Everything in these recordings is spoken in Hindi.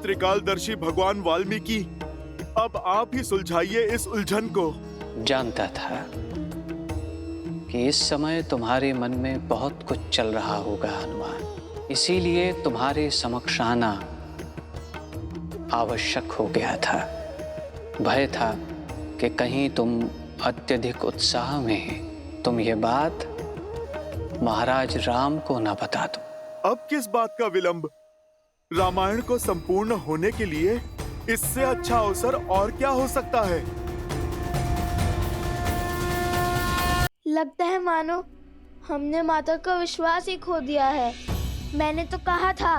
त्रिकालदर्शी भगवान वाल्मीकि, अब आप ही सुलझाइए इस उलझन को। जानता था कि इस समय तुम्हारे मन में बहुत कुछ चल रहा होगा हनुमान, इसीलिए तुम्हारे समक्ष आना आवश्यक हो गया था। भय था कि कहीं तुम अत्यधिक उत्साह में तुम ये बात महाराज राम को न बता दो। अब किस बात का विलंब? रामायण को संपूर्ण होने के लिए इससे अच्छा अवसर और क्या हो सकता है? लगता है मानो हमने माता का विश्वास ही खो दिया है। मैंने तो कहा था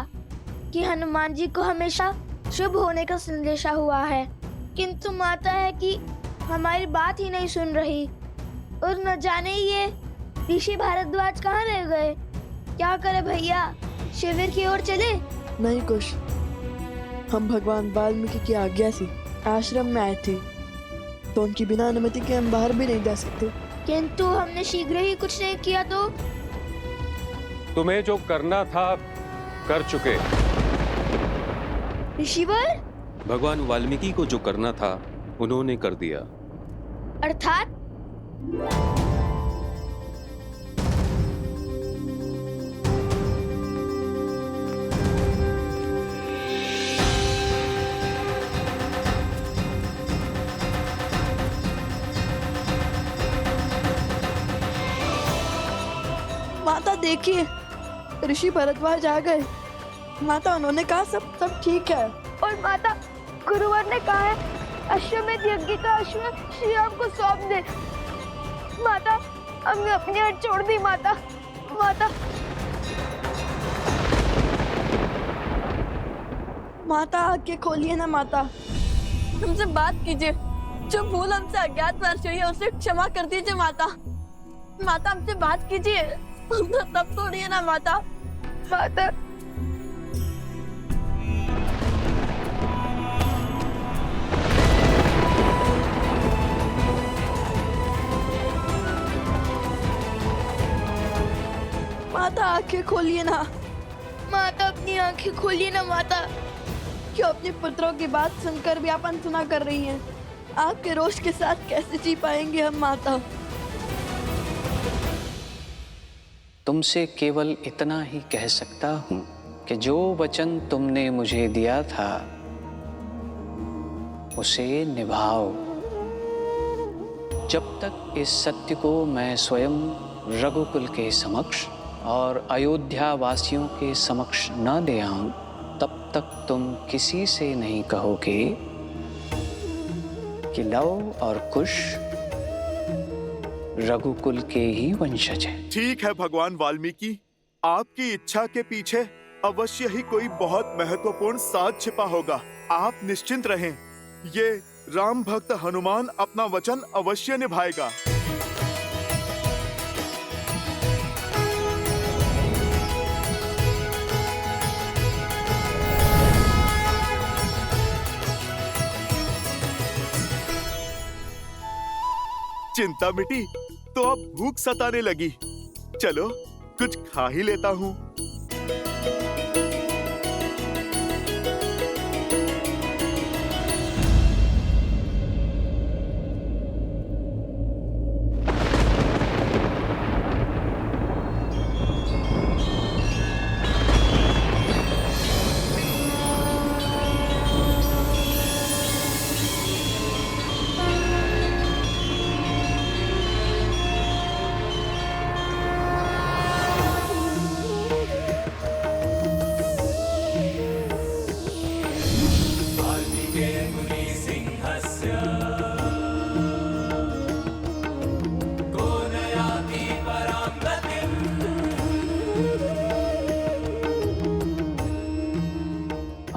कि हनुमान जी को हमेशा शुभ होने का संदेशा हुआ है, किंतु माता है कि हमारी बात ही नहीं सुन रही। और न जाने ये ऋषि भारद्वाज कहाँ रह गए। क्या करे भैया, शिविर की ओर चले? नहीं कुश, हम भगवान वाल्मीकि की आज्ञा से आश्रम में आए थे, तो उनकी बिना अनुमति के हम बाहर भी नहीं जा सकते। किंतु हमने शीघ्र ही कुछ नहीं किया तो? तुम्हें जो करना था कर चुके। ऋषिवर? भगवान वाल्मीकि को जो करना था उन्होंने कर दिया। अर्थात? माता देखिए, ऋषि भरद्वाज आ गए। माता, उन्होंने कहा सब ठीक है। और माता, गुरुवर ने कहा है अश्वमेध यज्ञ का अश्व श्री राम को सौंप दे। माता, हमने अपनी हट छोड़ दी। माता, माता, माता आंखें खोलिए ना माता, हमसे बात कीजिए। जो भूल हमसे अज्ञातवश हुई है उसे क्षमा कर दीजिए माता। माता, हमसे बात कीजिए, हमसे तब तोड़िए ना माता। माता। माता आंखें खोलिए ना। माता, अपनी आंखें खोलिए ना माता। क्यों अपने पुत्रों की बात सुनकर भी आप अनसुना कर रही हैं? आपके रोष के साथ कैसे जी पाएंगे हम माता? तुमसे केवल इतना ही कह सकता हूं कि जो वचन तुमने मुझे दिया था उसे निभाओ। जब तक इस सत्य को मैं स्वयं रघुकुल के समक्ष और अयोध्या वासियों के समक्ष न ले आऊं, तब तक तुम किसी से नहीं कहोगे कि लव और कुश रघुकुल के ही वंशज हैं। ठीक है भगवान वाल्मीकि, आपकी इच्छा के पीछे अवश्य ही कोई बहुत महत्वपूर्ण साध छिपा होगा। आप निश्चिंत रहें, ये राम भक्त हनुमान अपना वचन अवश्य निभाएगा। चिंता मिटी तो अब भूख सताने लगी। चलो कुछ खा ही लेता हूँ।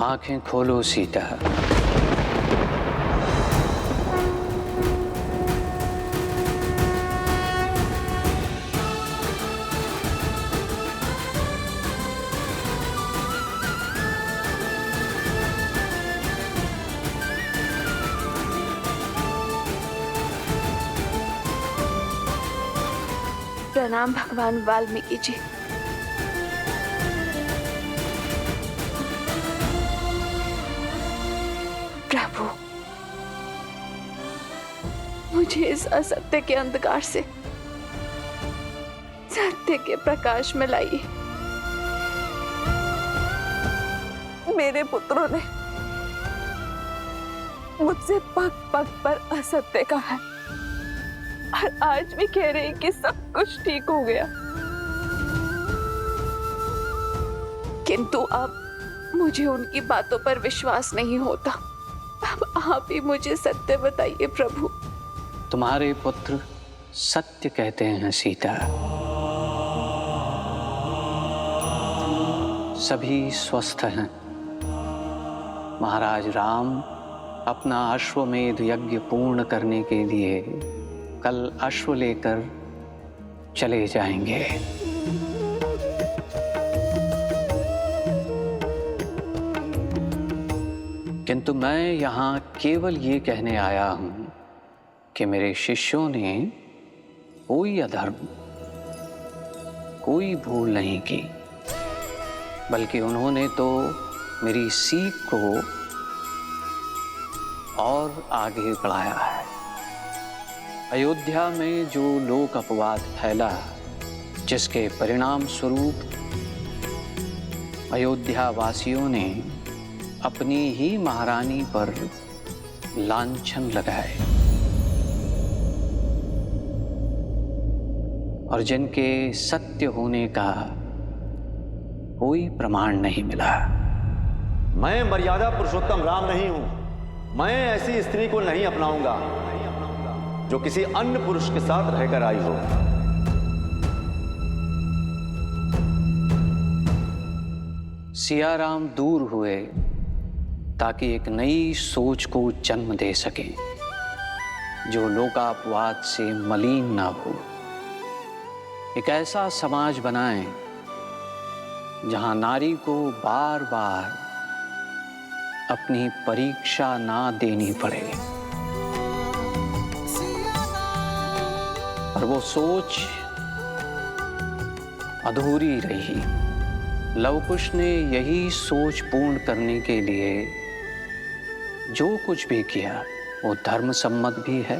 आंखें खोलो सीता। प्रणाम भगवान वाल्मीकि जी। मुझे इस असत्य के अंधकार से सत्य के प्रकाश में लाइए। मेरे पुत्रों ने मुझसे पग पग पर असत्य कहा है और आज भी कह रहे हैं कि सब कुछ ठीक हो गया, किंतु अब मुझे उनकी बातों पर विश्वास नहीं होता। अब आप ही मुझे सत्य बताइए प्रभु। तुम्हारे पुत्र सत्य कहते हैं सीता। सभी स्वस्थ हैं। महाराज राम अपना अश्वमेध यज्ञ पूर्ण करने के लिए कल अश्व लेकर चले जाएंगे। किंतु मैं यहाँ केवल ये कहने आया हूँ कि मेरे शिष्यों ने कोई अधर्म, कोई भूल नहीं की, बल्कि उन्होंने तो मेरी सीख को और आगे बढ़ाया है। अयोध्या में जो लोक अपवाद फैला, जिसके परिणाम स्वरूप अयोध्या वासियों ने अपनी ही महारानी पर लांछन लगाए और जिनके सत्य होने का कोई प्रमाण नहीं मिला। मैं मर्यादा पुरुषोत्तम राम नहीं हूं। मैं ऐसी स्त्री को नहीं अपनाऊंगा जो किसी अन्य पुरुष के साथ रहकर आई हो। सियाराम दूर हुए ताकि एक नई सोच को जन्म दे सके जो लोकापवाद से मलिन ना हो। एक ऐसा समाज बनाएं जहां नारी को बार बार अपनी परीक्षा ना देनी पड़े। और वो सोच अधूरी रही। लवकुश ने यही सोच पूर्ण करने के लिए जो कुछ भी किया वो धर्म सम्मत भी है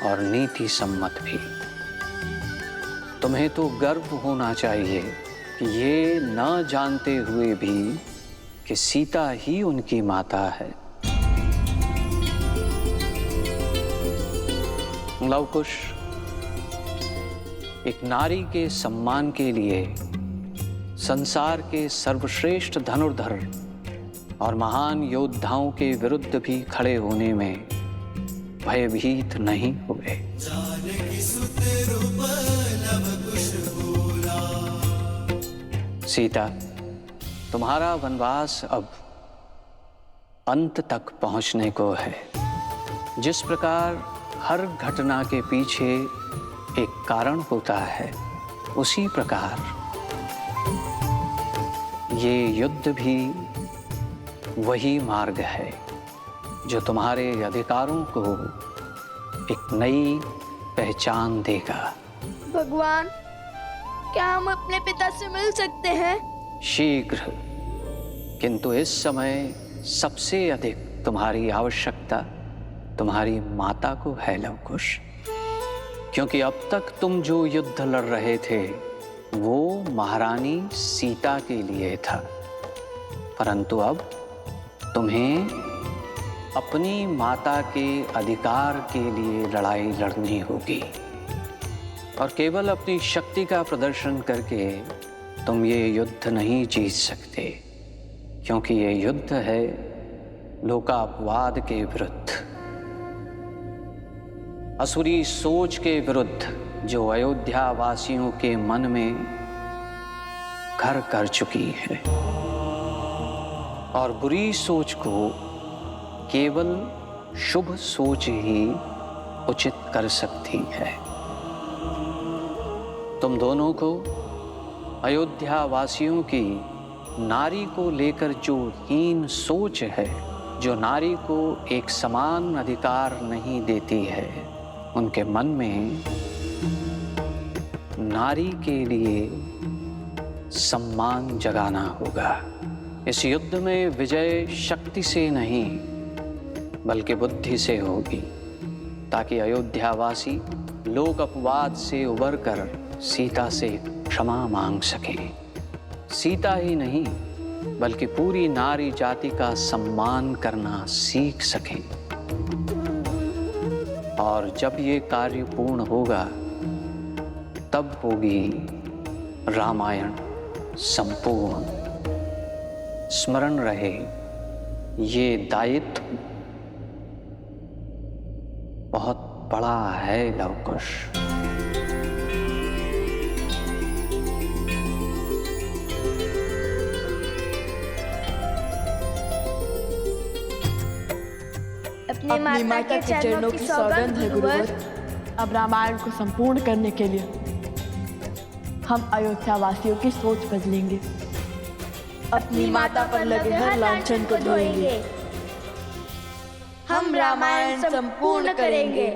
और नीति सम्मत भी। तुम्हें तो गर्व होना चाहिए कि ये न जानते हुए भी कि सीता ही उनकी माता है। लवकुश, एक नारी के सम्मान के लिए संसार के सर्वश्रेष्ठ धनुर्धर और महान योद्धाओं के विरुद्ध भी खड़े होने में भयभीत नहीं हुए। सीता, तुम्हारा वनवास अब अंत तक पहुंचने को है। जिस प्रकार हर घटना के पीछे एक कारण होता है, उसी प्रकार ये युद्ध भी वही मार्ग है जो तुम्हारे अधिकारों को एक नई पहचान देगा। भगवान, क्या हम अपने पिता से मिल सकते हैं? शीघ्र, किंतु इस समय सबसे अधिक तुम्हारी आवश्यकता तुम्हारी माता को है लवकुश, क्योंकि अब तक तुम जो युद्ध लड़ रहे थे वो महारानी सीता के लिए था, परंतु अब तुम्हें अपनी माता के अधिकार के लिए लड़ाई लड़नी होगी। और केवल अपनी शक्ति का प्रदर्शन करके तुम ये युद्ध नहीं जीत सकते, क्योंकि ये युद्ध है लोकापवाद के विरुद्ध, असुरी सोच के विरुद्ध जो अयोध्या वासियों के मन में घर कर चुकी है। और बुरी सोच को केवल शुभ सोच ही उचित कर सकती है। तुम दोनों को अयोध्या वासियों की नारी को लेकर जो हीन सोच है, जो नारी को एक समान अधिकार नहीं देती है, उनके मन में नारी के लिए सम्मान जगाना होगा। इस युद्ध में विजय शक्ति से नहीं बल्कि बुद्धि से होगी। ताकि अयोध्यावासी लोक अपवाद से उबरकर सीता से क्षमा मांग सकें। सीता ही नहीं बल्कि पूरी नारी जाति का सम्मान करना सीख सकें। और जब ये कार्य पूर्ण होगा तब होगी रामायण संपूर्ण। स्मरण रहे, ये दायित्व बहुत बड़ा है लवकुश। अपनी माता के चरणों की सौगंध है गुरुवर। अब रामायण को संपूर्ण करने के लिए हम अयोध्या वासियों की सोच बदलेंगे। अपनी माता पर लगे हर लांछन को धोएंगे। हम रामायण संपूर्ण करेंगे।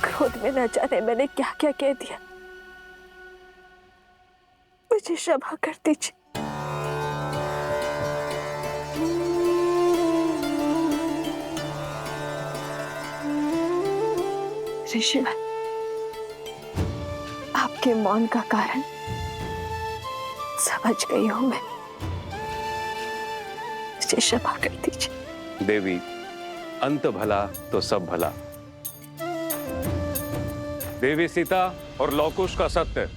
क्रोध में न जाने मैंने क्या क्या कह दिया, मुझे क्षमा कर दीजिए। ऋषिवर, आपके मौन का कारण समझ गई हूं मैं, मुझे क्षमा कर दीजिए। देवी, अंत भला तो सब भला। देवी सीता और लवकुश का सत्य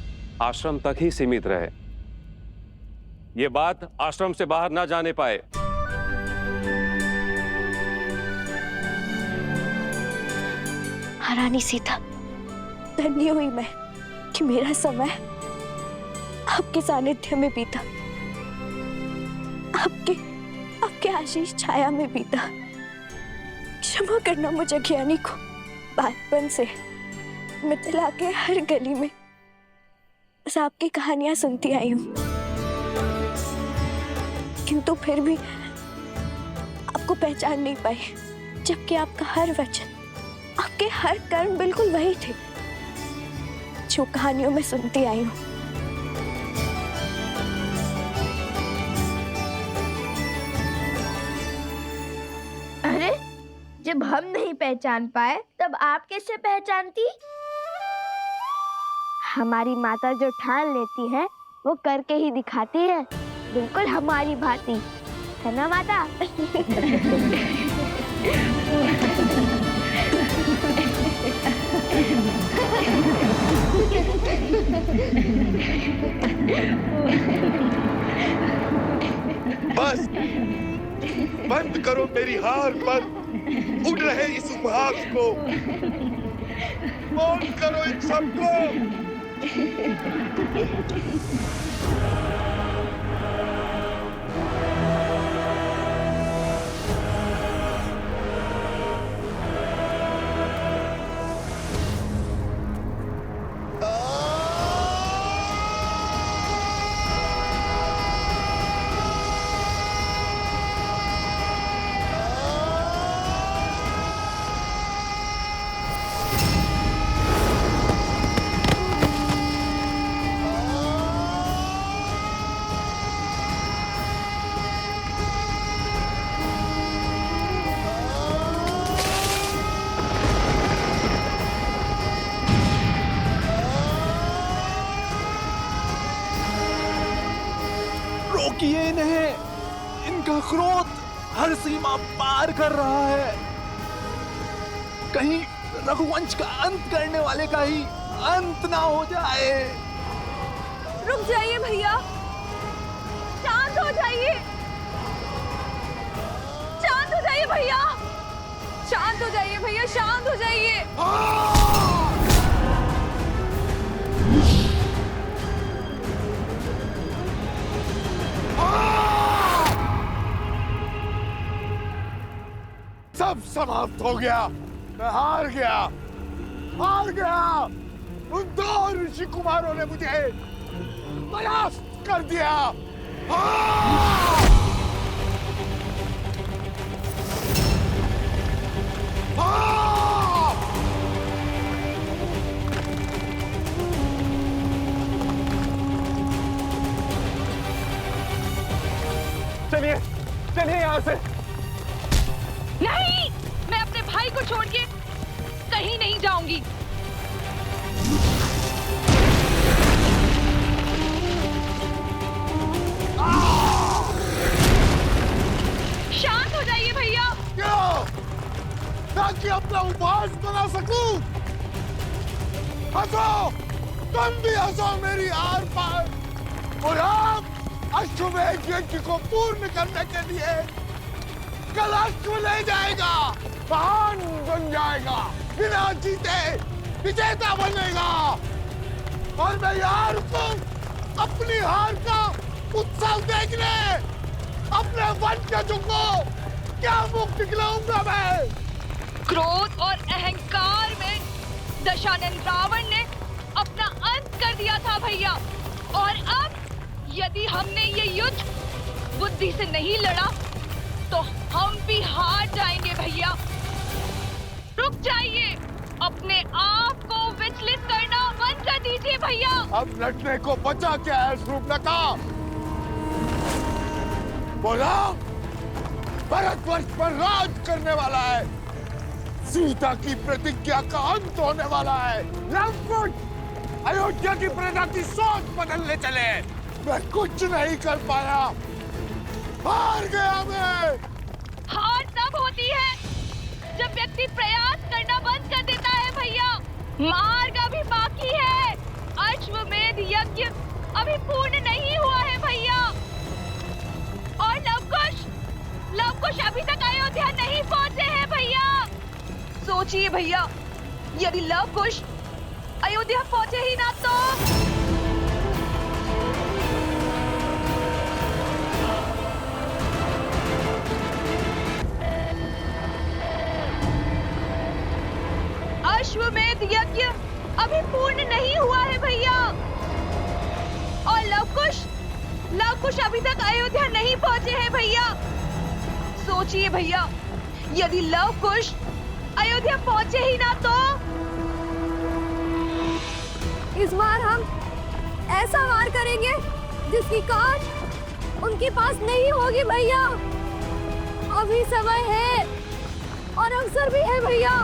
आश्रम तक ही सीमित रहे। ये बात आश्रम से बाहर ना जाने पाए। महारानी सीता, धन्य हुई मैं कि मेरा समय आपके सानिध्य में बीता, आपके आशीष छाया में बीता। क्षमा करना मुझे ज्ञानी को। बचपन से मिथिला के हर गली में बस आपकी कहानियां सुनती आई हूं, किंतु फिर भी आपको पहचान नहीं पाई, जबकि आपका हर वचन, आपके हर कर्म बिल्कुल वही थे जो कहानियों में सुनती आई हूं। अरे, जब हम नहीं पहचान पाए तब आप कैसे पहचानती? हमारी माता जो ठान लेती है वो करके ही दिखाती है, बिल्कुल हमारी भांति, है ना माता? बस बंद करो मेरी हार पर उड़ रहे इस उपहास को, मौन करो इन सबको। रोकिए इन्हें, इनका क्रोध हर सीमा पार कर रहा है। कहीं रघुवंश का अंत करने वाले का ही अंत ना हो जाए। रुक जाइए भैया, शांत हो जाइए, शांत हो जाइए भैया, शांत हो जाइए भैया, शांत हो जाइए। सब समाप्त हो गया, मैं हार गया, हार गया। उन दो ऋषि कुमारों ने मुझे परास्त कर दिया। चलिए चलिए यहाँ से। नहीं, मैं अपने भाई को छोड़ के कहीं नहीं जाऊंगी। शांत हो जाइए भैया। क्यों? ताकि अपना उपहास बना सकूं। हंसो, तुम भी हंसो मेरी हार पर। और आप अश्वमेध यज्ञ को पूर्ण करने के लिए कल अश्व ले जाएगा, महान बन जाएगा, बिना जीते विजेता बनेगा। और मैं यार को अपनी हार का उत्सव देखने अपने वंशजों को क्या मुख दिखलाऊंगा मैं। क्रोध और अहंकार में दशानन रावण ने अपना अंत कर दिया था भैया। और अब यदि हमने ये युद्ध बुद्धि से नहीं लड़ा तो हम भी हार जाएंगे भैया। रुक जाइए, अपने आप को विचलित करना बंद कर दीजिए भैया। अब लड़ने को बचा क्या है शूर्पणखा? बोला, भारतवर्ष पर राज करने वाला है, सीता की प्रतिज्ञा का अंत होने वाला है। लंकुश अयोध्या की प्रजा की सोच बदलने चले, मैं कुछ नहीं कर पाया, हार गया मैं। हार तब होती है जब व्यक्ति प्रयास करना बंद कर देता है भैया। मार्ग अभी बाकी है, अश्वमेध यज्ञ अभी पूर्ण नहीं हुआ है भैया। और लवकुश अभी तक अयोध्या नहीं पहुंचे हैं भैया। सोचिए भैया, यदि लवकुश अयोध्या पहुंचे ही ना तो अश्वमेध यज्ञ अभी पूर्ण नहीं हुआ है भैया। और लवकुश अभी तक अयोध्या नहीं पहुंचे हैं भैया। सोचिए भैया, यदि लवकुश अयोध्या पहुंचे ही ना तो इस बार हम ऐसा वार करेंगे जिसकी काट उनके पास नहीं होगी भैया। अभी समय है और अवसर भी है भैया।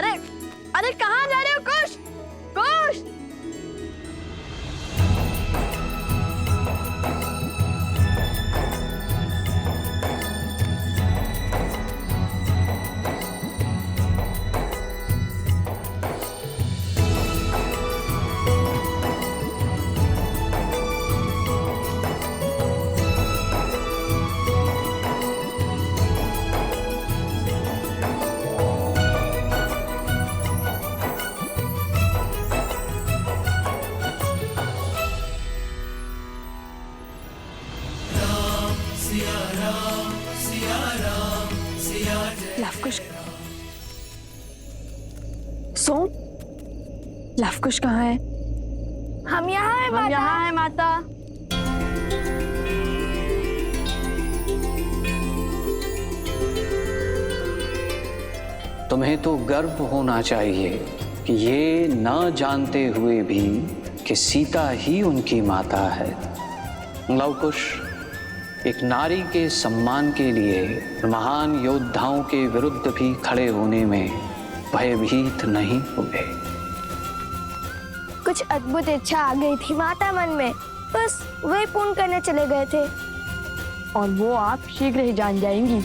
अरे अरे कहाँ जा रहे हो कुश? कुश! लवकुश, सोम, लवकुश कहाँ है? हम यहाँ है हम माता। यहाँ है माता। तुम्हें तो गर्व होना चाहिए कि ये न जानते हुए भी कि सीता ही उनकी माता है। लवकुश एक नारी के सम्मान के लिए महान योद्धाओं के विरुद्ध भी खड़े होने में भयभीत नहीं हुए। कुछ अद्भुत इच्छा आ गई थी माता मन में, बस वही पूर्ण करने चले गए थे। और वो आप शीघ्र ही जान जाएंगी।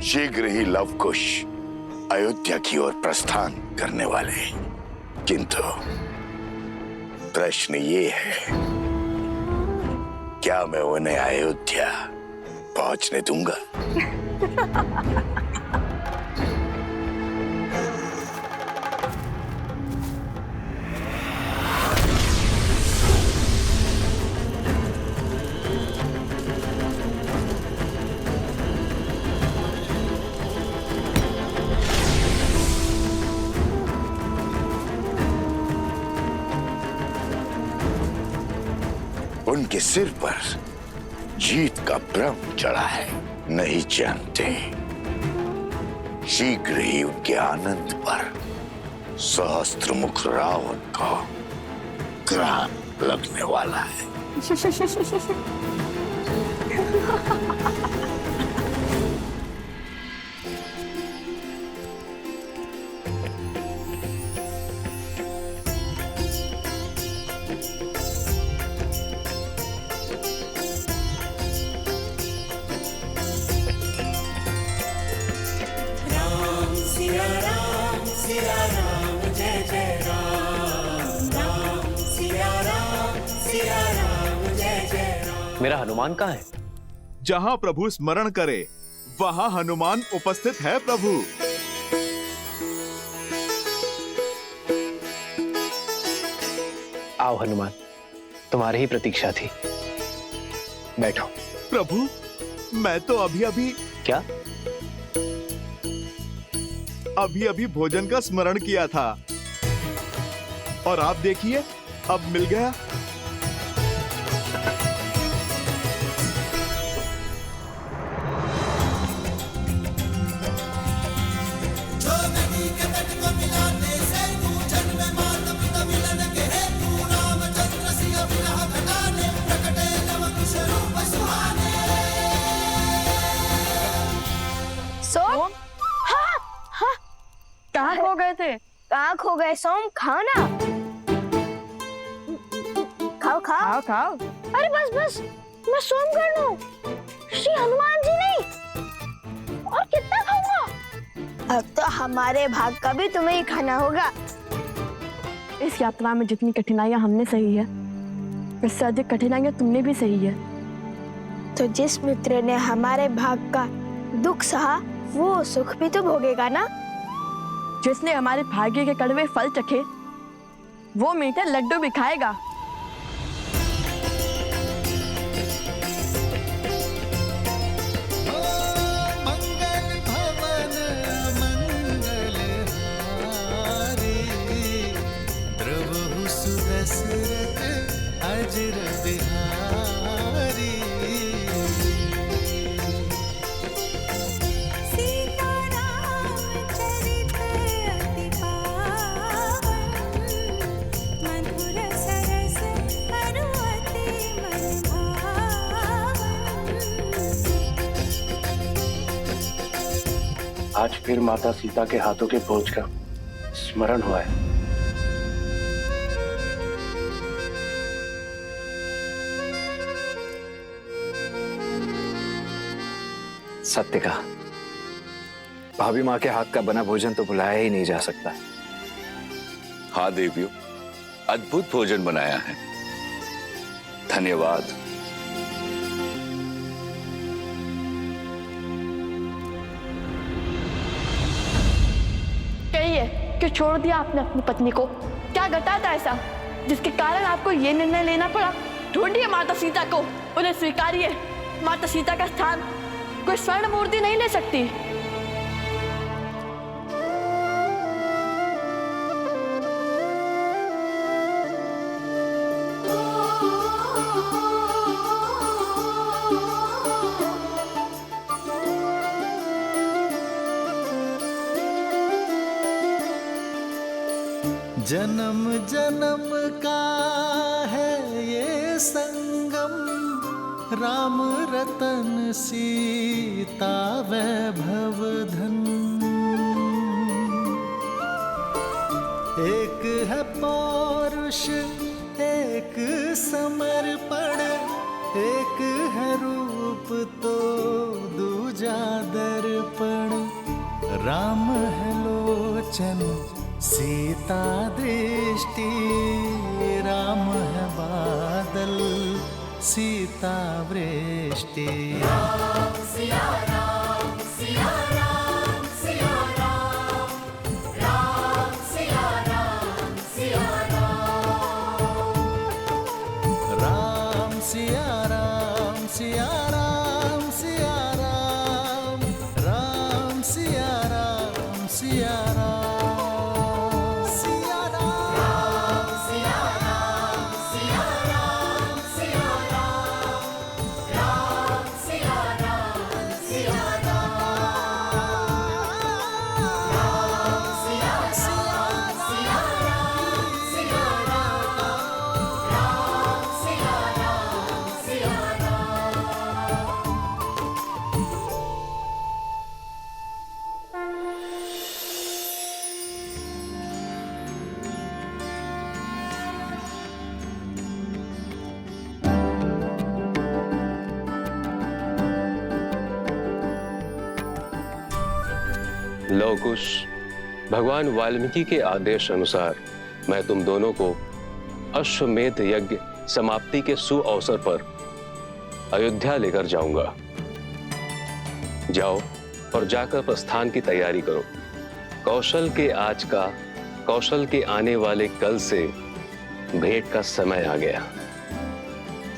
शीघ्र ही लवकुश अयोध्या की ओर प्रस्थान करने वाले हैं, किंतु प्रश्न ये है, क्या मैं उन्हें अयोध्या पहुंचने दूंगा? उनके सिर पर जीत का भ्रम चढ़ा है, नहीं जानते शीघ्र ही उनके आनंद पर सहस्त्रमुख रावण का ग्राह लगने वाला है। मेरा हनुमान कहाँ है? जहाँ प्रभु स्मरण करे वहाँ हनुमान उपस्थित है प्रभु। आओ हनुमान, तुम्हारी ही प्रतीक्षा थी। बैठो। प्रभु मैं तो अभी क्या? अभी भोजन का स्मरण किया था और आप देखिए अब मिल गया। सोम, हाँ हाँ, कहाँ खो गए थे? कहाँ खो गए सोम? खाओ ना, खाओ खाओ। खाओ खाओ। अरे बस बस, मैं सोमगढ़ हूँ, श्री हनुमान जी नहीं। और कितना खाऊंगा? अब तो हमारे भाग का भी तुम्हें ही खाना होगा। इस यात्रा में जितनी कठिनाइयां हमने सही है, इससे अधिक कठिनाइयां तुमने भी सही है। तो जिस मित्र ने हमारे भाग का दुख सहा, वो सुख भी तो भोगेगा ना। जिसने हमारे भाग्य के कड़वे फल चखे, वो मीठे लड्डू भी खाएगा। मंगल भवन मंगल हारी, द्रवहु दशरथ अजर बिहारी। सीताराम चरित अति पावन, मधुर सरस अरु अति मन भावन। आज फिर माता सीता के हाथों के बोझ का स्मरण हुआ है। सत्य कहा, भाभी माँ के हाथ का बना भोजन तो भुलाया ही नहीं जा सकता। हाँ देवियों, अद्भुत भोजन बनाया है, धन्यवाद। कहिए कि छोड़ दिया आपने अपनी पत्नी को? क्या घटा था ऐसा जिसके कारण आपको ये निर्णय लेना पड़ा? ढूंढिए माता सीता को, उन्हें स्वीकारिए। माता सीता का स्थान कोई स्वर्ण मूर्ति नहीं ले सकती। जन्म जन्म का है ये संगम, राम रतन सीता वैभव धन। एक है पौरुष एक समर्पण, एक है रूप तो दूजा दर्पण। राम है लोचन सीता दृष्टि, राम है बादल सीता वृष्टि। राम सिया राम सिया राम सिया राम, राम सिया राम सिया राम, राम सिया राम सिया राम सिया राम, राम सिया राम सिया राम। लव कुश, भगवान वाल्मीकि के आदेश अनुसार मैं तुम दोनों को अश्वमेध यज्ञ समाप्ति के सुअवसर पर अयोध्या लेकर जाऊंगा। जाओ और जाकर प्रस्थान की तैयारी करो। कौशल के आज का, कौशल के आने वाले कल से भेंट का समय आ गया।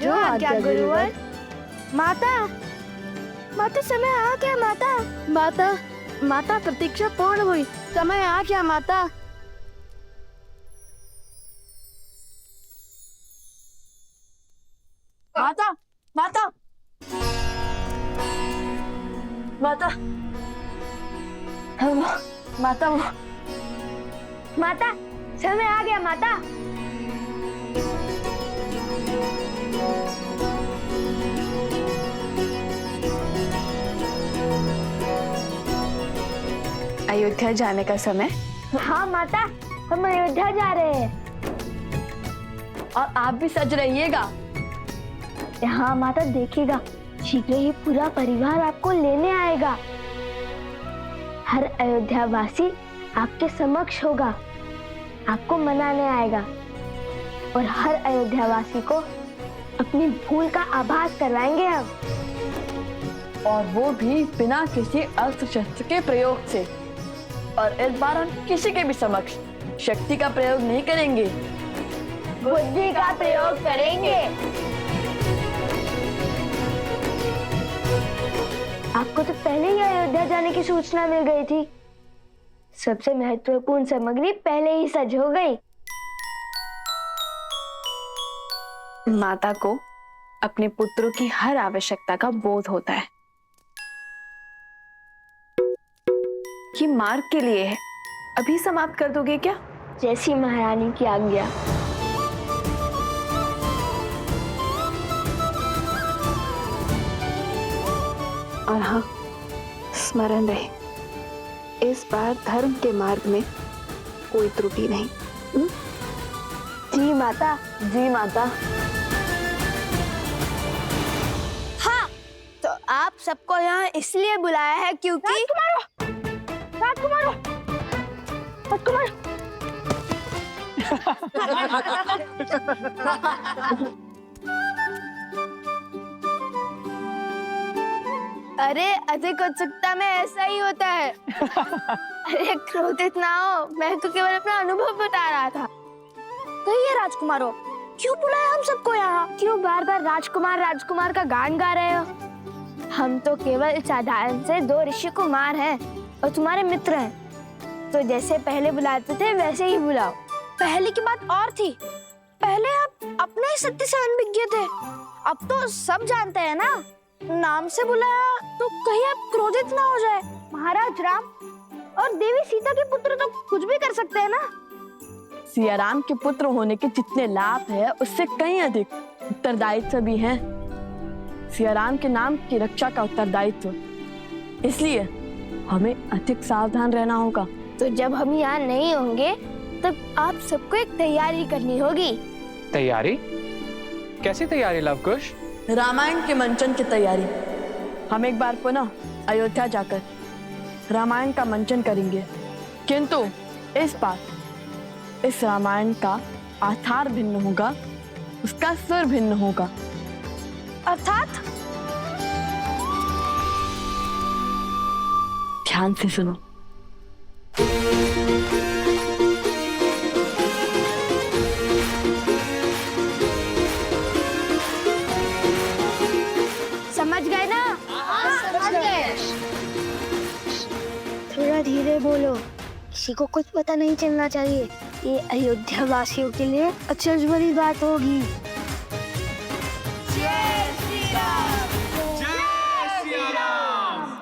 जो आज्ञा गुरुवर। माता, माता समय आ गया माता। माता, माता प्रतीक्षा पूर्ण हुई, समय आ गया माता। माता, माता, माता, माता, माता समय आ गया माता। अयोध्या जाने का समय? हाँ माता, हम अयोध्या जा रहे हैं। और आप भी सज रहिएगा। हाँ माता, देखिएगा शीघ्र ही पूरा परिवार आपको लेने आएगा। हर अयोध्या वासी आपके समक्ष होगा, आपको मनाने आएगा और हर अयोध्या वासी को अपनी भूल का आभास करवाएंगे हम। और वो भी बिना किसी अस्त्र शस्त्र के प्रयोग से। और इस बार हम किसी के भी समक्ष शक्ति का प्रयोग नहीं करेंगे, बुद्धि का प्रयोग करेंगे। आपको तो पहले ही अयोध्या जाने की सूचना मिल गई थी। सबसे महत्वपूर्ण सामग्री पहले ही सज हो गई। माता को अपने पुत्रों की हर आवश्यकता का बोध होता है। ये मार्ग के लिए है, अभी समाप्त कर दोगे क्या? जैसी महारानी की आज्ञा। और हाँ, स्मरण रहे, इस बार धर्म के मार्ग में कोई त्रुटि नहीं। जी माता। जी माता। हाँ, तो आप सबको यहाँ इसलिए बुलाया है क्योंकि राजकुमार अरे अधिक उत्सुकता में ऐसा ही होता है। अरे क्रोधित ना हो, मैं तो केवल अपना अनुभव बता रहा था। कहिए राजकुमारों, क्यों बुलाया हम सबको यहाँ? क्यों बार बार राजकुमार राजकुमार का गान गा रहे हो? हम तो केवल साधारण से 2 ऋषि कुमार हैं और तुम्हारे मित्र हैं, तो जैसे पहले बुलाते थे वैसे ही बुलाओ। पहले की बात और थी, पहले आप अपने ही सत्य से अनभिज्ञ थे, अब तो सब जानते हैं ना। नाम से बुलाया तो कहीं आप क्रोधित ना हो जाए। महाराज राम और देवी सीता के पुत्र तो कुछ भी कर सकते हैं ना। सिया राम के पुत्र होने के जितने लाभ है उससे कहीं अधिक उत्तरदायित्व भी हैं। सिया राम के नाम की रक्षा का उत्तरदायित्व, इसलिए हमें अधिक सावधान रहना होगा। तो जब हम यहाँ नहीं होंगे तब आप सबको एक तैयारी करनी होगी। तैयारी? कैसी तैयारी लवकुश? रामायण के मंचन की तैयारी। हम एक बार पुनः अयोध्या जाकर रामायण का मंचन करेंगे, किंतु इस बार इस रामायण का आधार भिन्न होगा, उसका सुर भिन्न होगा। अर्थात? ध्यान से सुनो। समझ गए ना? समझ गए। थोड़ा धीरे बोलो, किसी को कुछ पता नहीं चलना चाहिए। ये अयोध्या वासियों के लिए अचरज भरी बात होगी। जय श्री राम। जय श्री राम।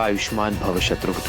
आयुष्मान भव शत्रुघ्न।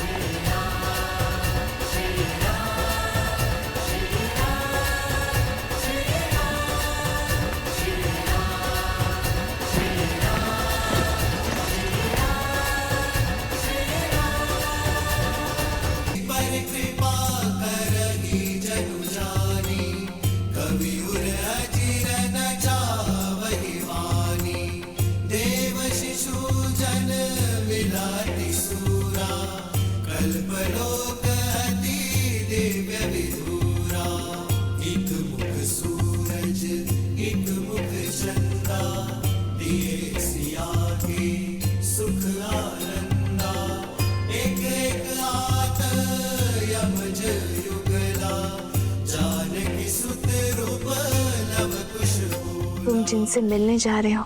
तुम जिनसे मिलने जा रहे हो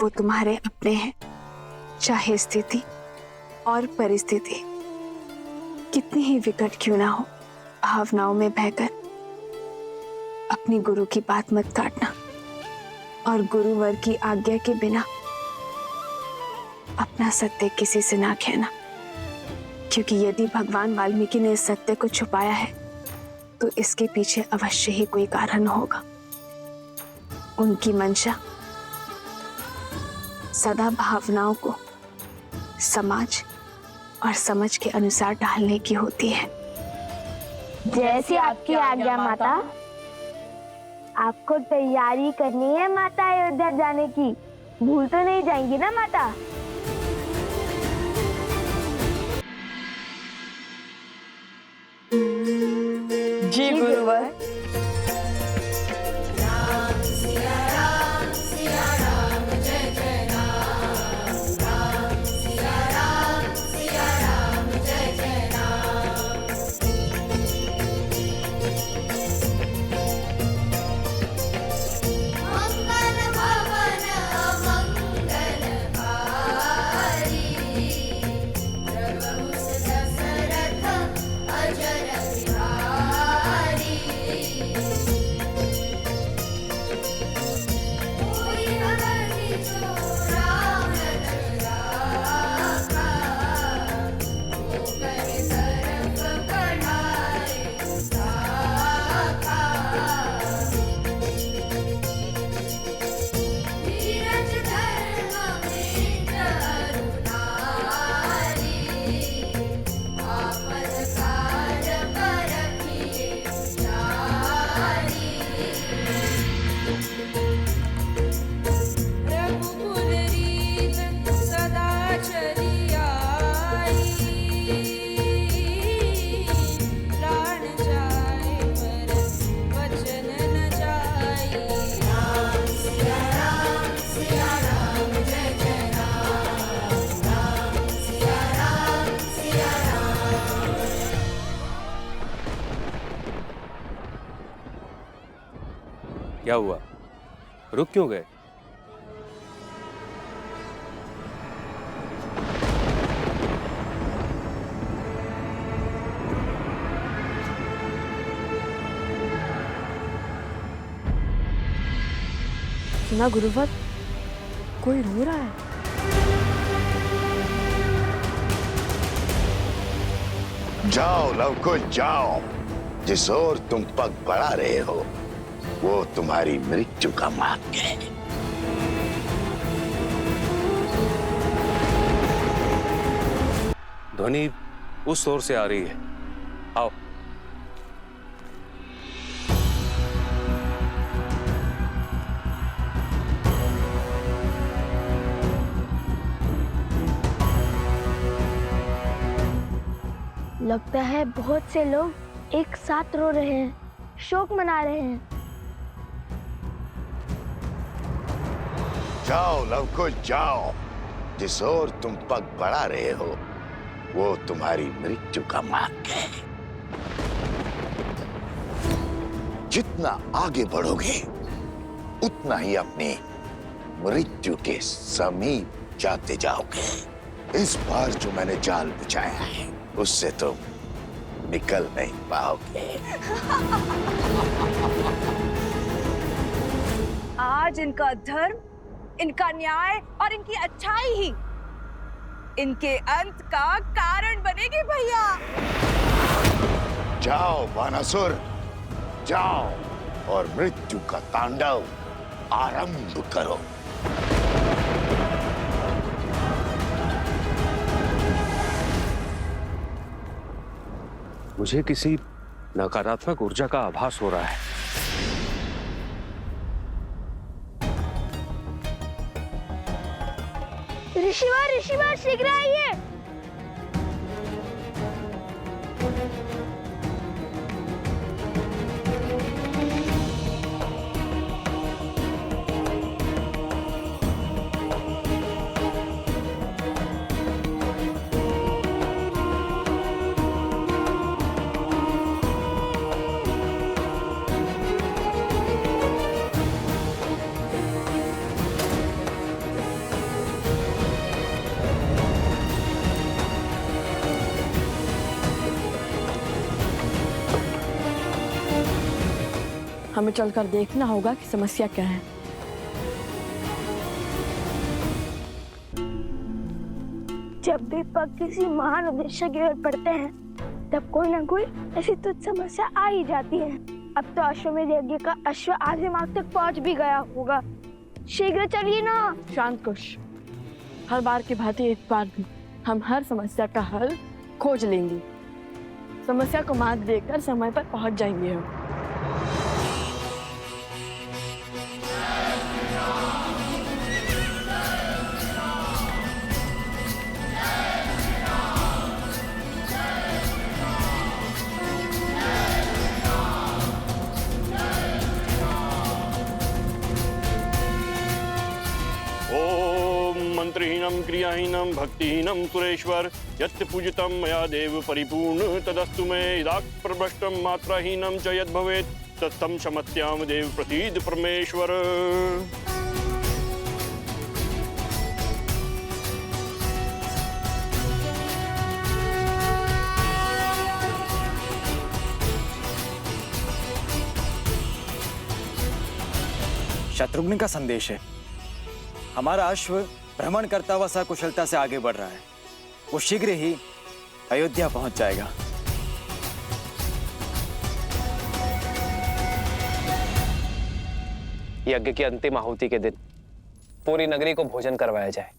वो तुम्हारे अपने हैं, चाहे स्थिति और परिस्थिति कितनी ही विकट क्यों ना हो, भावनाओं में बहकर अपनी गुरु की बात मत काटना और गुरुवर की आज्ञा के बिना अपना सत्य किसी से ना कहना, क्योंकि यदि भगवान वाल्मीकि ने इस सत्य को छुपाया है तो इसके पीछे अवश्य ही कोई कारण होगा। उनकी मंशा सदा भावनाओं को समाज और समझ के अनुसार ढालने की होती है। जैसी आपकी आज्ञा माता। आपको तैयारी करनी है माता अयोध्या जाने की, भूल तो नहीं जाएंगी ना माता? जी गुरुवर। क्या हुआ, रुक क्यों गए? सुना गुरुवर, कोई रो रहा है। जाओ लवकुश जाओ, जिस ओर तुम पग बढ़ा रहे हो वो तुम्हारी मृत्यु का मार्ग है। ध्वनि उस ओर से आ रही है, आओ। लगता है बहुत से लोग एक साथ रो रहे हैं, शोक मना रहे हैं। जाओ लवकुश जाओ, जिस ओर तुम पग बढ़ा रहे हो वो तुम्हारी मृत्यु का मार्ग है। जितना आगे बढ़ोगे उतना ही अपनी मृत्यु के समीप जाते जाओगे। इस बार जो मैंने जाल बिछाया है उससे तुम निकल नहीं पाओगे। आज इनका धर्म, इनका न्याय और इनकी अच्छाई ही इनके अंत का कारण बनेगी भैया। जाओ बानासुर, जाओ और मृत्यु का तांडव आरंभ करो। मुझे किसी नकारात्मक ऊर्जा का आभास हो रहा है। ऋषिवर शीघ्र आइए। हमें चलकर देखना होगा कि समस्या क्या है। जब भी पग किसी महान उद्देश्य की ओर बढ़ते हैं तब कोई ना कोई ऐसी तुच्छ समस्या आ ही जाती है। अब तो अश्वमेध यज्ञ का अश्व आधे मार्ग तक पहुंच भी गया होगा। शीघ्र चलिए ना। शांत कुश, हर बार की भांति इस बार भी हम हर समस्या का हल खोज लेंगे। समस्या को मात देकर समय पर पहुंच जाएंगे हम। मंत्रहीनम क्रियाहीनम भक्तिहीनम सुरेश्वर यत् पूजितम मया देव परिपूर्ण तदस्तु मे इदाक प्रभ्रष्टम मात्राहीनम च यद् भवेत् तत्तं क्षमत्याम देव प्रतीद परमेश्वर। शत्रुघ्न का संदेश है। हमारा अश्व भ्रमण करता हुआ सकुशलता से आगे बढ़ रहा है। वो शीघ्र ही अयोध्या पहुंच जाएगा। यज्ञ की अंतिम आहुति के दिन पूरी नगरी को भोजन करवाया जाए,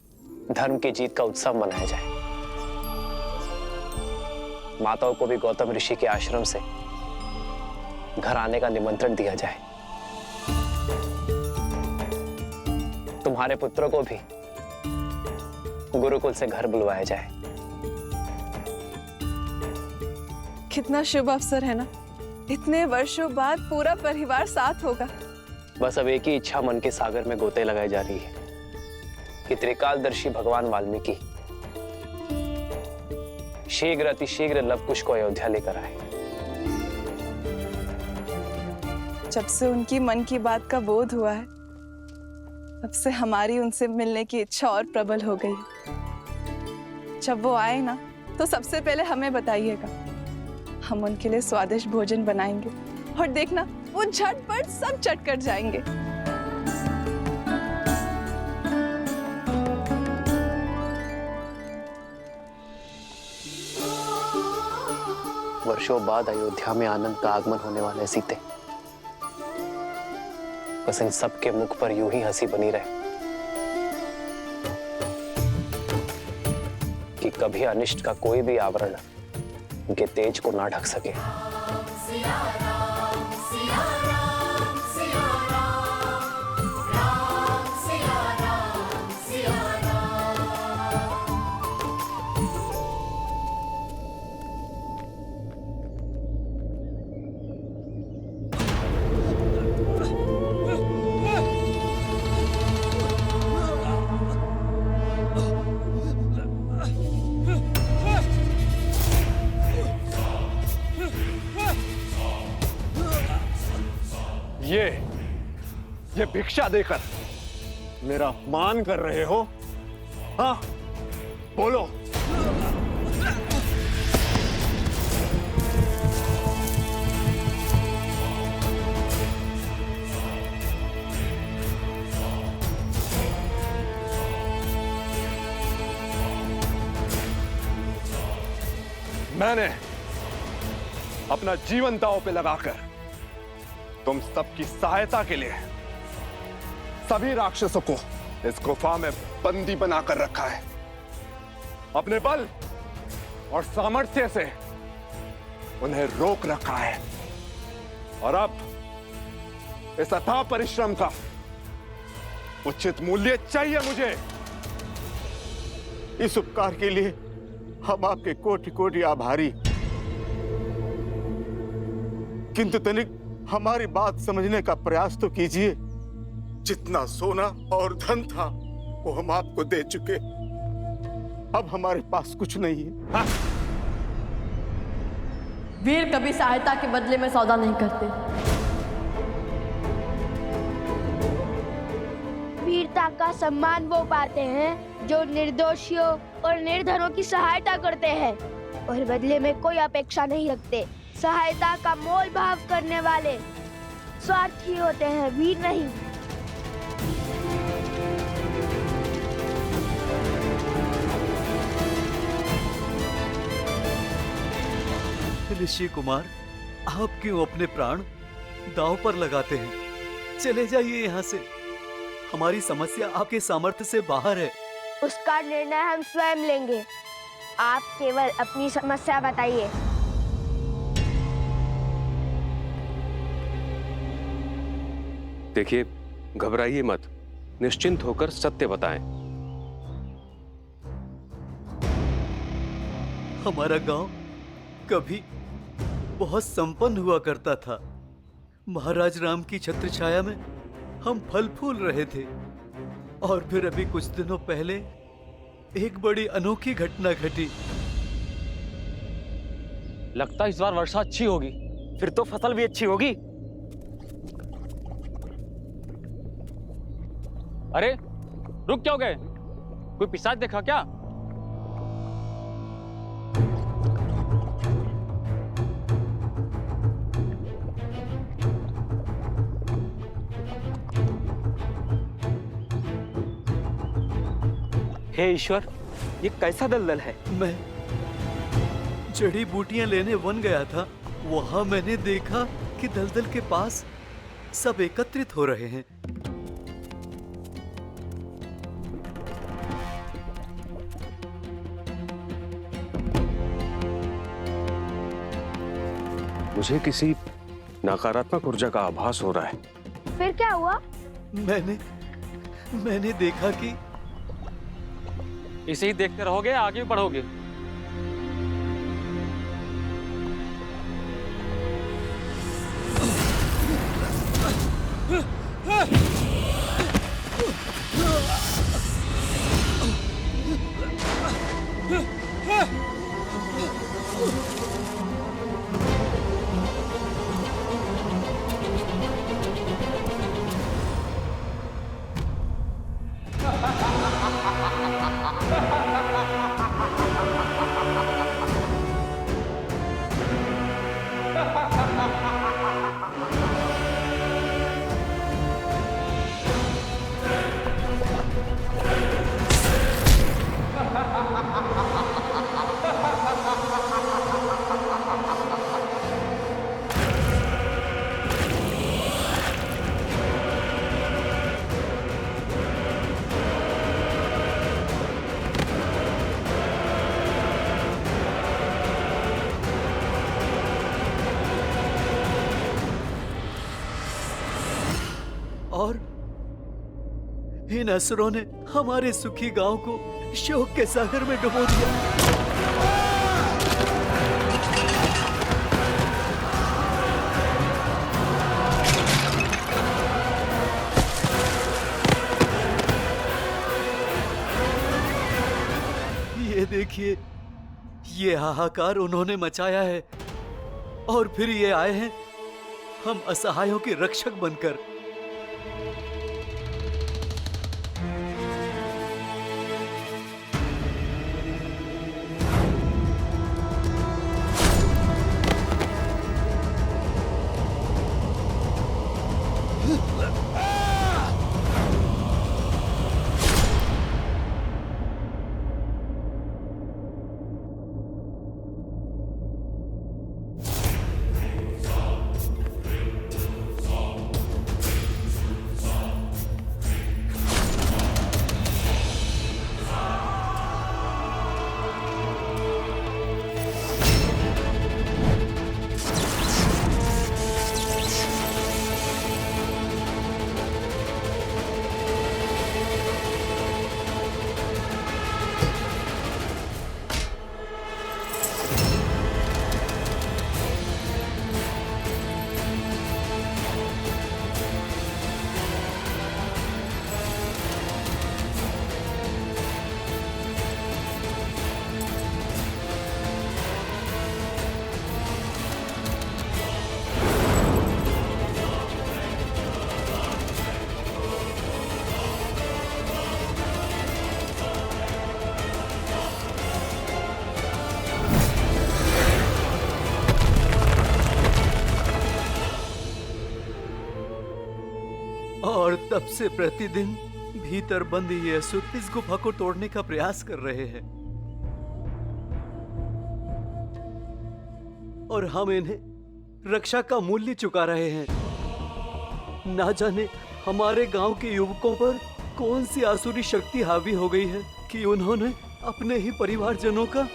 धर्म की जीत का उत्सव मनाया जाए। माताओं को भी गौतम ऋषि के आश्रम से घर आने का निमंत्रण दिया जाए। तुम्हारे पुत्रों को भी गुरुकुल से घर बुलवाया जाए। कितना शुभ अवसर है ना, इतने वर्षों बाद पूरा परिवार साथ होगा। बस अब एक ही इच्छा मन के सागर में गोते लगाई जा रही है कि त्रिकालदर्शी भगवान वाल्मीकि शीघ्र अतिशीघ्र लवकुश को अयोध्या लेकर आए। जब से उनकी मन की बात का बोध हुआ है तब से हमारी उनसे मिलने की इच्छा और प्रबल हो गई। जब वो आए ना तो सबसे पहले हमें बताइएगा, हम उनके लिए स्वादिष्ट भोजन बनाएंगे और देखना वो झटपट सब चट कर जाएंगे। वर्षों बाद अयोध्या में आनंद का आगमन होने वाले सीते, बस इन सब के मुख पर यूं ही हंसी बनी रहे कि कभी अनिष्ट का कोई भी आवरण उनके तेज को ना ढक सके। ये भिक्षा देकर मेरा अपमान कर रहे हो? हाँ, बोलो। मैंने अपना जीवन दांव पे लगाकर तुम सबकी सहायता के लिए सभी राक्षसों को इस गुफा में बंदी बनाकर रखा है। अपने बल और सामर्थ्य से उन्हें रोक रखा है और अब इस अथाह परिश्रम का उचित मूल्य चाहिए मुझे। इस उपकार के लिए हम आपके कोटि कोटि आभारी, किंतु तनिक हमारी बात समझने का प्रयास तो कीजिए। जितना सोना और धन था वो हम आपको दे चुके, अब हमारे पास कुछ नहीं है। हाँ? वीर कभी सहायता के बदले में सौदा नहीं करते। वीरता का सम्मान वो पाते हैं जो निर्दोषियों और निर्धनों की सहायता करते हैं और बदले में कोई अपेक्षा नहीं रखते। सहायता का मोल भाव करने वाले स्वार्थी होते हैं, वीर नहीं। ऋषि कुमार, आप क्यों अपने प्राण दांव पर लगाते हैं? चले जाइए यहाँ से। हमारी समस्या आपके सामर्थ्य से बाहर है। उसका निर्णय हम स्वयं लेंगे। आप केवल अपनी समस्या बताइए। देखिए, घबराइए मत, निश्चिंत होकर सत्य बताएं। हमारा गांव कभी बहुत संपन्न हुआ करता था। महाराज राम की छत्र छाया में हम फल फूल रहे थे। और फिर अभी कुछ दिनों पहले एक बड़ी अनोखी घटना घटी। लगता है इस बार वर्षा अच्छी होगी, फिर तो फसल भी अच्छी होगी। अरे रुक क्यों गए? कोई पिशाच देखा क्या? हे ईश्वर, ये कैसा दलदल है? मैं जड़ी बूटियां लेने वन गया था। वहां मैंने देखा कि दलदल के पास सब एकत्रित हो रहे हैं। मुझे किसी नकारात्मक ऊर्जा का आभास हो रहा है। फिर क्या हुआ? मैंने देखा कि इसे ही देखते रहोगे, आगे भी बढ़ोगे। और इन असुरों ने हमारे सुखी गांव को शोक के सागर में डुबो दिया। ये देखिए, ये हाहाकार उन्होंने मचाया है और फिर ये आए हैं हम असहायों के रक्षक बनकर। तब से प्रतिदिन भीतर बंद ये असुर इस गुफा को तोड़ने का प्रयास कर रहे हैं और हम इन्हें रक्षा का मूल्य चुका रहे हैं। ना जाने हमारे गांव के युवकों पर कौन सी आसुरी शक्ति हावी हो गई है कि उन्होंने अपने ही परिवारजनों का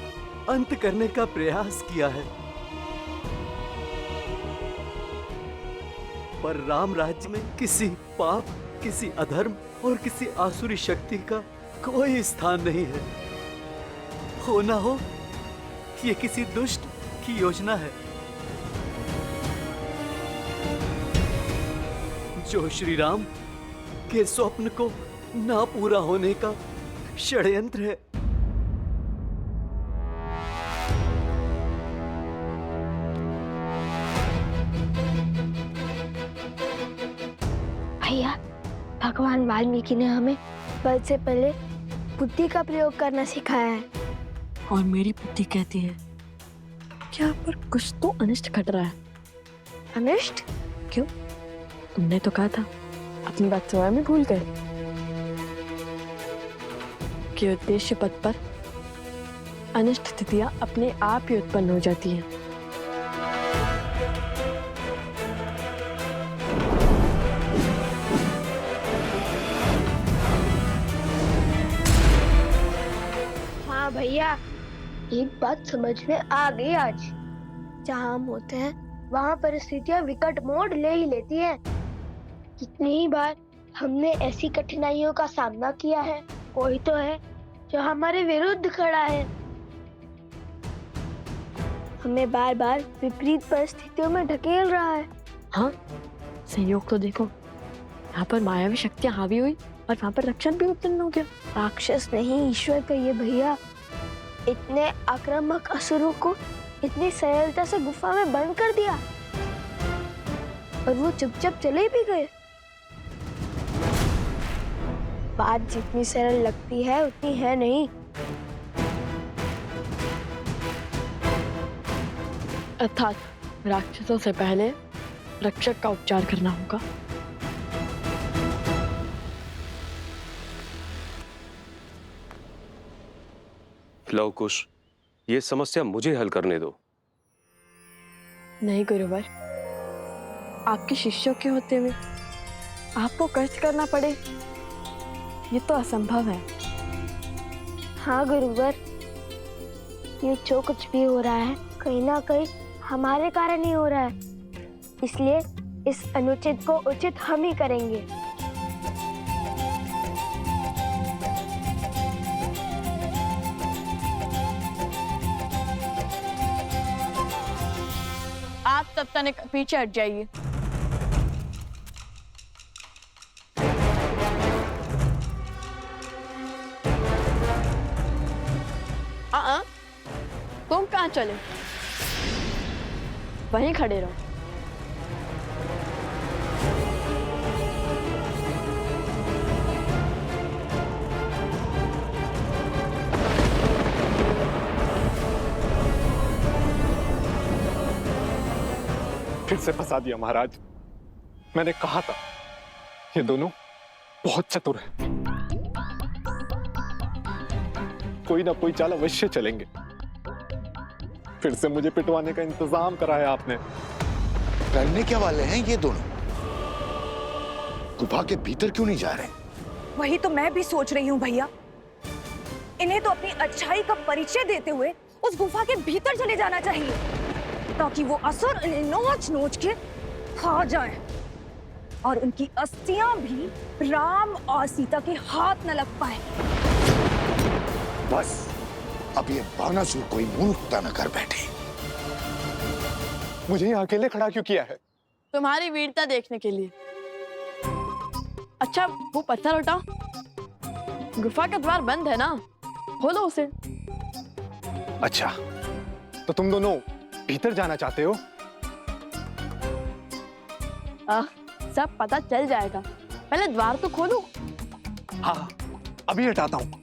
अंत करने का प्रयास किया है। पर राम राज्य में किसी पाप, किसी अधर्म और किसी आसुरी शक्ति का कोई स्थान नहीं है। हो ना हो ये किसी दुष्ट की योजना है जो श्री राम के स्वप्न को ना पूरा होने का षड्यंत्र है। भैया, भगवान वाल्मीकि ने हमें बल से पहले बुद्धि का प्रयोग करना सिखाया है। और मेरी बुद्धि कहती है कि यहाँ पर कुछ तो अनिष्ट घट रहा है। अनिष्ट? क्यों? तुमने तो कहा था, अपनी बात स्वयं ही भूल गए कि उद्देश्य पथ पर अनिष्ट स्थितियां अपने आप ही उत्पन्न हो जाती हैं। हाँ भैया, एक बात समझ में आ गई आज। जहाँ हम होते हैं वहाँ परिस्थितियाँ विकट मोड़ ले ही लेती हैं। कितनी ही बार हमने ऐसी कठिनाइयों का सामना किया है, कोई तो है जो हमारे विरुद्ध खड़ा है। हमें बार बार विपरीत परिस्थितियों में ढकेल रहा है। हाँ, संयोग तो देखो, यहाँ पर मायावी शक्तियाँ हावी हुई और वहाँ पर रक्षण भी उत्पन्न हो गया। राक्षस नहीं, ईश्वर कहिए भैया। इतने आक्रामक असुरों को इतनी सरलता से गुफा में बंद कर दिया और वो चुपचाप चले भी गए। बात जितनी सरल लगती है उतनी है नहीं। अर्थात राक्षसों से पहले रक्षक का उपचार करना होगा। लव कुश, ये समस्या मुझे हल करने दो। नहीं गुरुवर, आपके शिष्यों के होते हुए आपको कष्ट करना पड़े, ये तो असंभव है। हाँ गुरुवर, ये जो कुछ भी हो रहा है कहीं ना कहीं हमारे कारण ही हो रहा है, इसलिए इस अनुचित को उचित हम ही करेंगे। आप तब तक पीछे हट जाइए। तुम कहाँ चले? वहीं खड़े रहो। फिर से फंसा दिया महाराज। मैंने कहा था ये दोनों बहुत चतुर हैं। कोई ना कोई चाल अवश्य चलेंगे। फिर से मुझे पिटवाने का इंतजाम कराया आपने। करने क्या वाले हैं ये दोनों? गुफा के भीतर क्यों नहीं जा रहे? वही तो मैं भी सोच रही हूँ भैया। इन्हें तो अपनी अच्छाई का परिचय देते हुए उस गुफा के भीतर चले जाना चाहिए, ताकि वो असुर इन्हें नोच नोच के खा जाए और उनकी अस्थियां भी राम और सीता के हाथ न लग पाए। बस अब ये बानासुर कोई मूर्खता न कर बैठे। मुझे यहाँ अकेले खड़ा क्यों किया है? तुम्हारी वीरता देखने के लिए। अच्छा, वो पत्थर उठाओ। गुफा का द्वार बंद है ना, खोलो उसे। अच्छा, तो तुम दोनों भीतर जाना चाहते हो? सब पता चल जाएगा, पहले द्वार तो खोलो। हाँ, अभी हटाता हूँ।